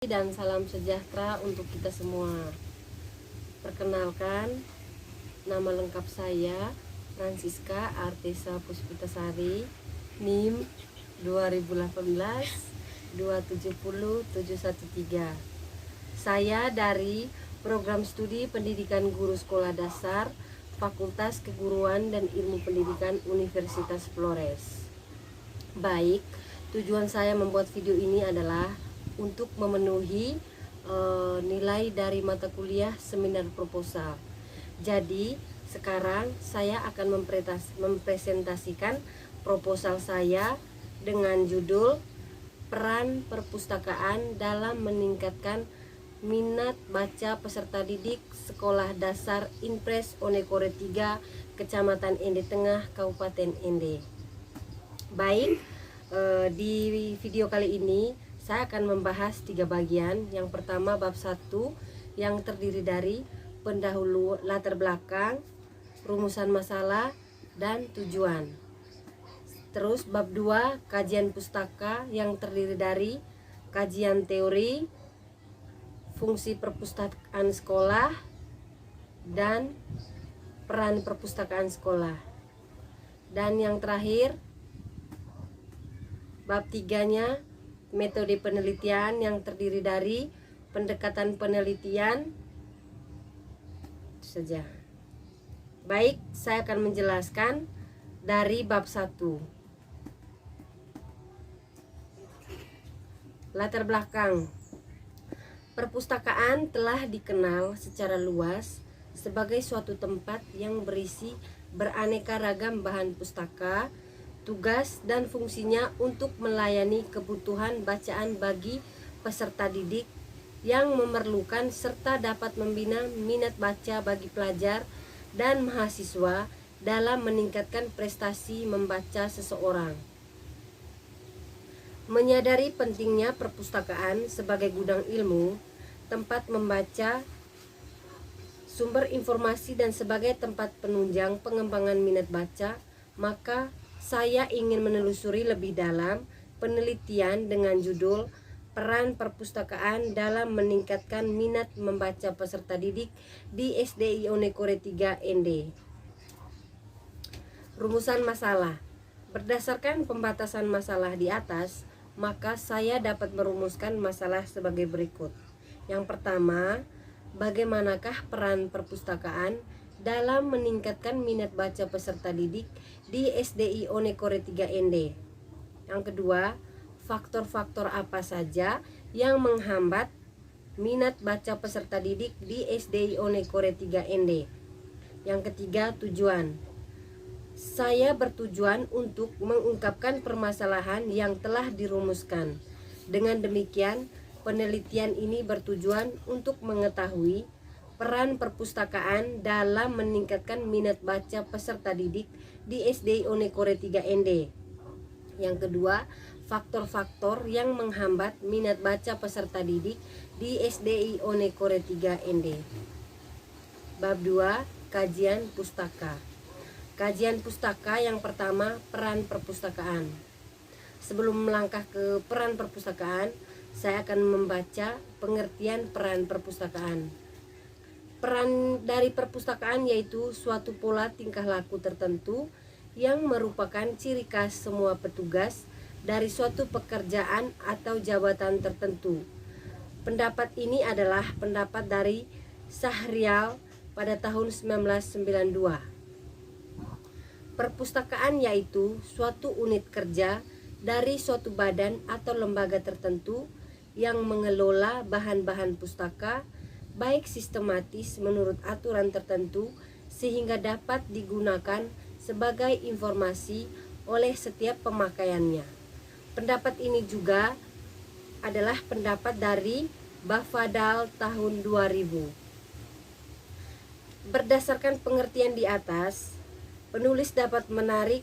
Dan salam sejahtera untuk kita semua. Perkenalkan, nama lengkap saya Francisca Artesa Puspitasari, NIM 2018 270 713. Saya dari Program Studi Pendidikan Guru Sekolah Dasar Fakultas Keguruan dan Ilmu Pendidikan Universitas Flores. Baik, tujuan saya membuat video ini adalah untuk memenuhi nilai dari mata kuliah seminar proposal. Jadi sekarang saya akan mempresentasikan proposal saya dengan judul Peran Perpustakaan dalam Meningkatkan Minat Baca Peserta Didik Sekolah Dasar Impres Onekore 3, Kecamatan Ende Tengah, Kabupaten Ende. Baik, di video kali ini saya akan membahas 3 bagian. Yang pertama bab 1 yang terdiri dari pendahulu, latar belakang, rumusan masalah, dan tujuan. Terus bab 2 kajian pustaka yang terdiri dari kajian teori, fungsi perpustakaan sekolah, dan peran perpustakaan sekolah. Dan yang terakhir bab 3-nya metode penelitian yang terdiri dari pendekatan penelitian. Itu saja. Baik, saya akan menjelaskan dari bab 1. Latar belakang. Perpustakaan telah dikenal secara luas sebagai suatu tempat yang berisi beraneka ragam bahan pustaka. Tugas dan fungsinya untuk melayani kebutuhan bacaan bagi peserta didik yang memerlukan serta dapat membina minat baca bagi pelajar dan mahasiswa dalam meningkatkan prestasi membaca seseorang. Menyadari pentingnya perpustakaan sebagai gudang ilmu, tempat membaca, sumber informasi, dan sebagai tempat penunjang pengembangan minat baca, maka saya ingin menelusuri lebih dalam penelitian dengan judul Peran Perpustakaan dalam Meningkatkan Minat Membaca Peserta Didik di SDI Onekore 3 ND. Rumusan masalah. Berdasarkan pembatasan masalah di atas, maka saya dapat merumuskan masalah sebagai berikut. Yang pertama, bagaimanakah peran perpustakaan dalam meningkatkan minat baca peserta didik di SDI Onekore 3 ND. Yang kedua, faktor-faktor apa saja yang menghambat minat baca peserta didik di SDI Onekore 3 ND. Yang ketiga, tujuan. Saya bertujuan untuk mengungkapkan permasalahan yang telah dirumuskan. Dengan demikian, penelitian ini bertujuan untuk mengetahui peran perpustakaan dalam meningkatkan minat baca peserta didik di SDI Onekore 3 ND. Yang kedua, faktor-faktor yang menghambat minat baca peserta didik di SDI Onekore 3 ND. Bab 2, kajian pustaka. Kajian pustaka yang pertama, peran perpustakaan. Sebelum melangkah ke peran perpustakaan, saya akan membaca pengertian peran perpustakaan. Peran dari perpustakaan yaitu suatu pola tingkah laku tertentu yang merupakan ciri khas semua petugas dari suatu pekerjaan atau jabatan tertentu. Pendapat ini adalah pendapat dari Sahrial pada tahun 1992. Perpustakaan yaitu suatu unit kerja dari suatu badan atau lembaga tertentu yang mengelola bahan-bahan pustaka baik sistematis menurut aturan tertentu sehingga dapat digunakan sebagai informasi oleh setiap pemakaiannya. Pendapat ini juga adalah pendapat dari Bafadal tahun 2000. Berdasarkan pengertian di atas, penulis dapat menarik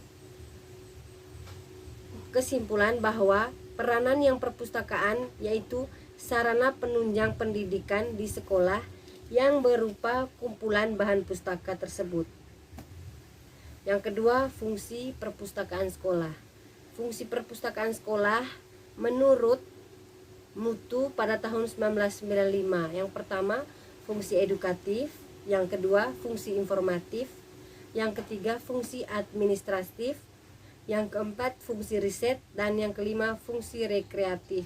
kesimpulan bahwa peranan yang perpustakaan yaitu sarana penunjang pendidikan di sekolah yang berupa kumpulan bahan pustaka tersebut. Yang kedua, fungsi perpustakaan sekolah. Fungsi perpustakaan sekolah menurut mutu pada tahun 1995. Yang pertama, fungsi edukatif, yang kedua, fungsi informatif, yang ketiga, fungsi administratif, yang keempat, fungsi riset, dan yang kelima, fungsi rekreatif.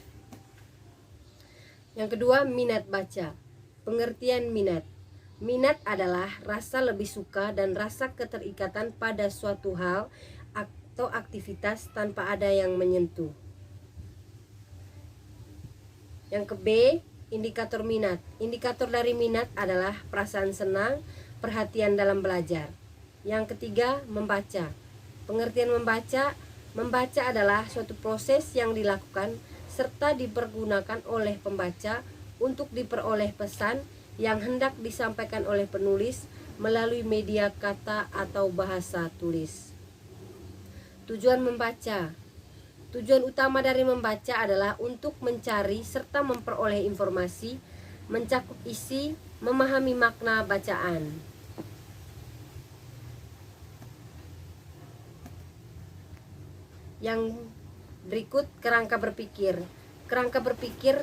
Yang kedua, minat baca. Pengertian minat. Minat adalah rasa lebih suka dan rasa keterikatan pada suatu hal atau aktivitas tanpa ada yang menyentuh. Yang ke B, indikator minat. Indikator dari minat adalah perasaan senang, perhatian dalam belajar. Yang ketiga, membaca. Pengertian membaca. Membaca adalah suatu proses yang dilakukan serta dipergunakan oleh pembaca untuk diperoleh pesan yang hendak disampaikan oleh penulis melalui media kata atau bahasa tulis. Tujuan membaca. Tujuan utama dari membaca adalah untuk mencari serta memperoleh informasi, mencakup isi, memahami makna bacaan. Yang berikut, kerangka berpikir. Kerangka berpikir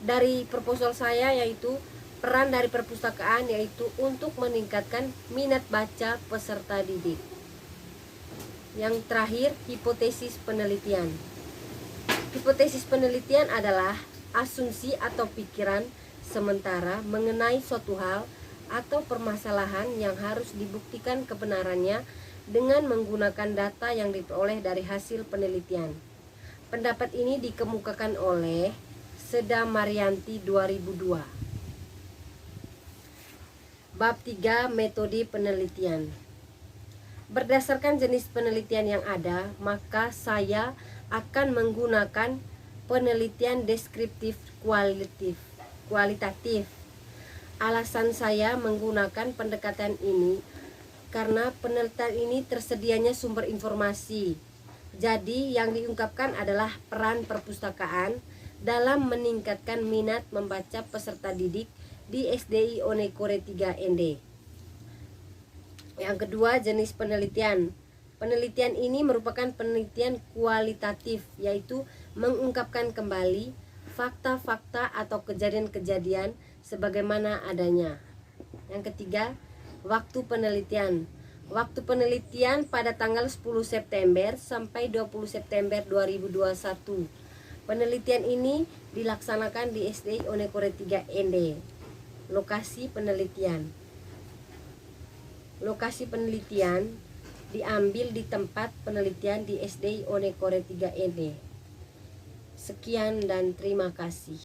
dari proposal saya yaitu peran dari perpustakaan yaitu untuk meningkatkan minat baca peserta didik. Yang terakhir, hipotesis penelitian. Hipotesis penelitian adalah asumsi atau pikiran sementara mengenai suatu hal atau permasalahan yang harus dibuktikan kebenarannya dengan menggunakan data yang diperoleh dari hasil penelitian. Pendapat ini dikemukakan oleh Seda Marianti 2002. Bab 3, metode penelitian. Berdasarkan jenis penelitian yang ada, maka saya akan menggunakan penelitian deskriptif kualitatif. Alasan saya menggunakan pendekatan ini karena penelitian ini tersedianya sumber informasi. Jadi yang diungkapkan adalah peran perpustakaan dalam meningkatkan minat membaca peserta didik di SDI Onekore 3 ND. Yang kedua, jenis penelitian. Penelitian ini merupakan penelitian kualitatif, yaitu mengungkapkan kembali fakta-fakta atau kejadian-kejadian sebagaimana adanya. Yang ketiga, waktu penelitian. Waktu penelitian pada tanggal 10 September sampai 20 September 2021. Penelitian ini dilaksanakan di SDI Onekore 3 ND. Lokasi penelitian. Lokasi penelitian diambil di tempat penelitian di SDI Onekore 3 ND. Sekian dan terima kasih.